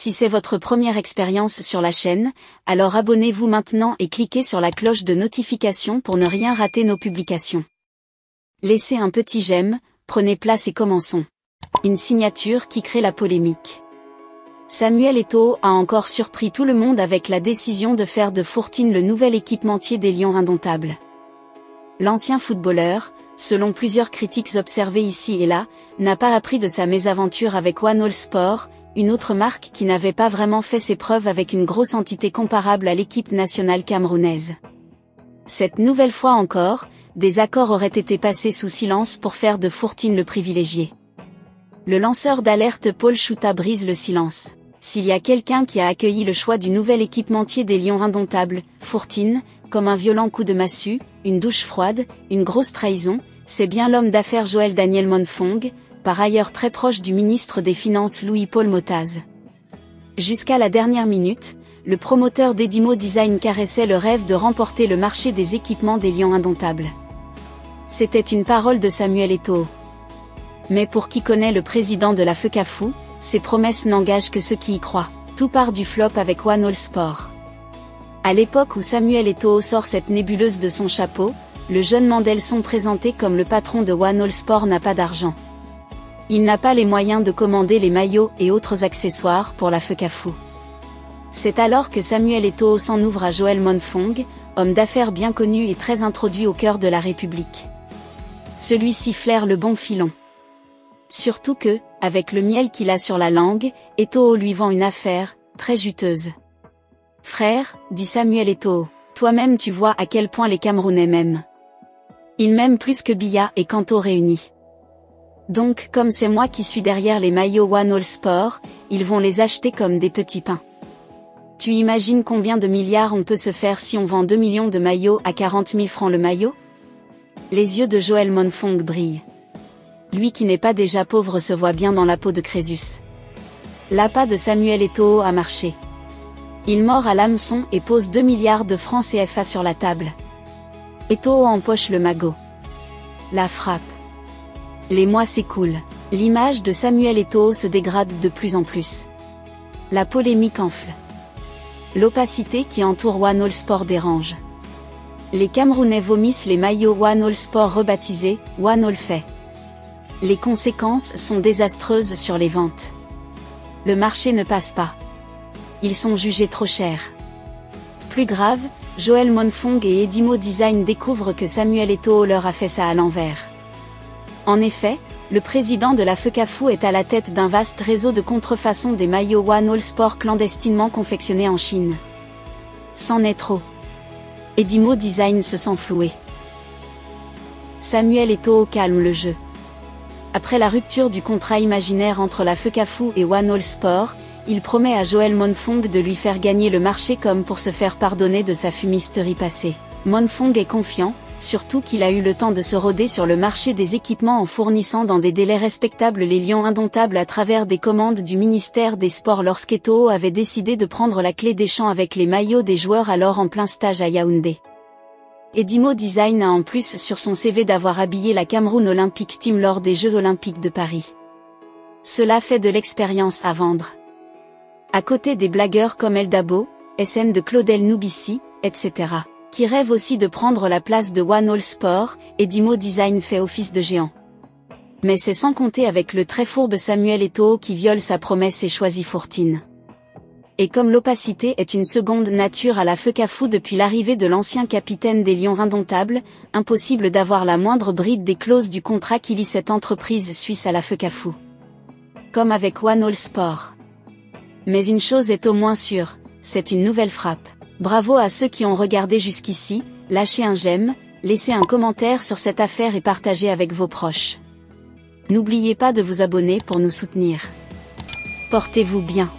Si c'est votre première expérience sur la chaîne, alors abonnez-vous maintenant et cliquez sur la cloche de notification pour ne rien rater nos publications. Laissez un petit j'aime, prenez place et commençons. Une signature qui crée la polémique. Samuel Eto'o a encore surpris tout le monde avec la décision de faire de Fortin le nouvel équipementier des Lions indomptables. L'ancien footballeur, selon plusieurs critiques observées ici et là, n'a pas appris de sa mésaventure avec One All Sport, une autre marque qui n'avait pas vraiment fait ses preuves avec une grosse entité comparable à l'équipe nationale camerounaise. Cette nouvelle fois encore, des accords auraient été passés sous silence pour faire de Fortin le privilégié. Le lanceur d'alerte Paul Chouta brise le silence. S'il y a quelqu'un qui a accueilli le choix du nouvel équipementier des Lions indomptables, Fortin, comme un violent coup de massue, une douche froide, une grosse trahison, c'est bien l'homme d'affaires Joël Daniel Monfong, par ailleurs très proche du ministre des Finances Louis-Paul Motaz. Jusqu'à la dernière minute, le promoteur d'Edimo Design caressait le rêve de remporter le marché des équipements des Lions indomptables. C'était une parole de Samuel Eto'o. Mais pour qui connaît le président de la FECAFOOT, ces promesses n'engagent que ceux qui y croient. Tout part du flop avec One All Sport. À l'époque où Samuel Eto'o sort cette nébuleuse de son chapeau, le jeune Mandelson présenté comme le patron de One All Sport n'a pas d'argent. Il n'a pas les moyens de commander les maillots et autres accessoires pour la FECAFOOT. C'est alors que Samuel Eto'o s'en ouvre à Joël Monfong, homme d'affaires bien connu et très introduit au cœur de la République. Celui-ci flaire le bon filon. Surtout que, avec le miel qu'il a sur la langue, Eto'o lui vend une affaire, très juteuse. « Frère, dit Samuel Eto'o, toi-même tu vois à quel point les Camerounais m'aiment. Ils m'aiment plus que Biya et Kanto réunis. Donc comme c'est moi qui suis derrière les maillots One All Sport, ils vont les acheter comme des petits pains. Tu imagines combien de milliards on peut se faire si on vend 2 millions de maillots à 40 000 francs le maillot ?» Les yeux de Joël Monfong brillent. Lui qui n'est pas déjà pauvre se voit bien dans la peau de Crésus. L'appât de Samuel Eto'o a marché. Il mord à l'hameçon et pose 2 milliards de francs CFA sur la table. Eto'o empoche le magot. La frappe. Les mois s'écoulent. L'image de Samuel Eto'o se dégrade de plus en plus. La polémique enfle. L'opacité qui entoure One All Sport dérange. Les Camerounais vomissent les maillots One All Sport rebaptisés One All Fait. Les conséquences sont désastreuses sur les ventes. Le marché ne passe pas. Ils sont jugés trop chers. Plus grave, Joël Monfong et Edimo Design découvrent que Samuel Eto'o leur a fait ça à l'envers. En effet, le président de la FECAFOOT est à la tête d'un vaste réseau de contrefaçon des maillots One All Sport clandestinement confectionnés en Chine. C'en est trop. Edimo Design se sent floué. Samuel Eto'o calme le jeu. Après la rupture du contrat imaginaire entre la FECAFOOT et One All Sport, il promet à Joël Monfong de lui faire gagner le marché comme pour se faire pardonner de sa fumisterie passée. Monfong est confiant, surtout qu'il a eu le temps de se roder sur le marché des équipements en fournissant dans des délais respectables les Lions indomptables à travers des commandes du ministère des Sports lorsqu'Eto'o avait décidé de prendre la clé des champs avec les maillots des joueurs alors en plein stage à Yaoundé. Edimo Design a en plus sur son CV d'avoir habillé la Cameroun Olympic Team lors des Jeux Olympiques de Paris. Cela fait de l'expérience à vendre. À côté des blagueurs comme El Dabo, SM de Claudel Noubissi, etc., qui rêvent aussi de prendre la place de One All Sport, Edimo Design fait office de géant. Mais c'est sans compter avec le très fourbe Samuel Eto'o qui viole sa promesse et choisit Fortin. Et comme l'opacité est une seconde nature à la FECAFOOT depuis l'arrivée de l'ancien capitaine des Lions indomptables, impossible d'avoir la moindre bride des clauses du contrat qui lie cette entreprise suisse à la FECAFOOT. Comme avec One All Sport. Mais une chose est au moins sûre, c'est une nouvelle frappe. Bravo à ceux qui ont regardé jusqu'ici, lâchez un j'aime, laissez un commentaire sur cette affaire et partagez avec vos proches. N'oubliez pas de vous abonner pour nous soutenir. Portez-vous bien.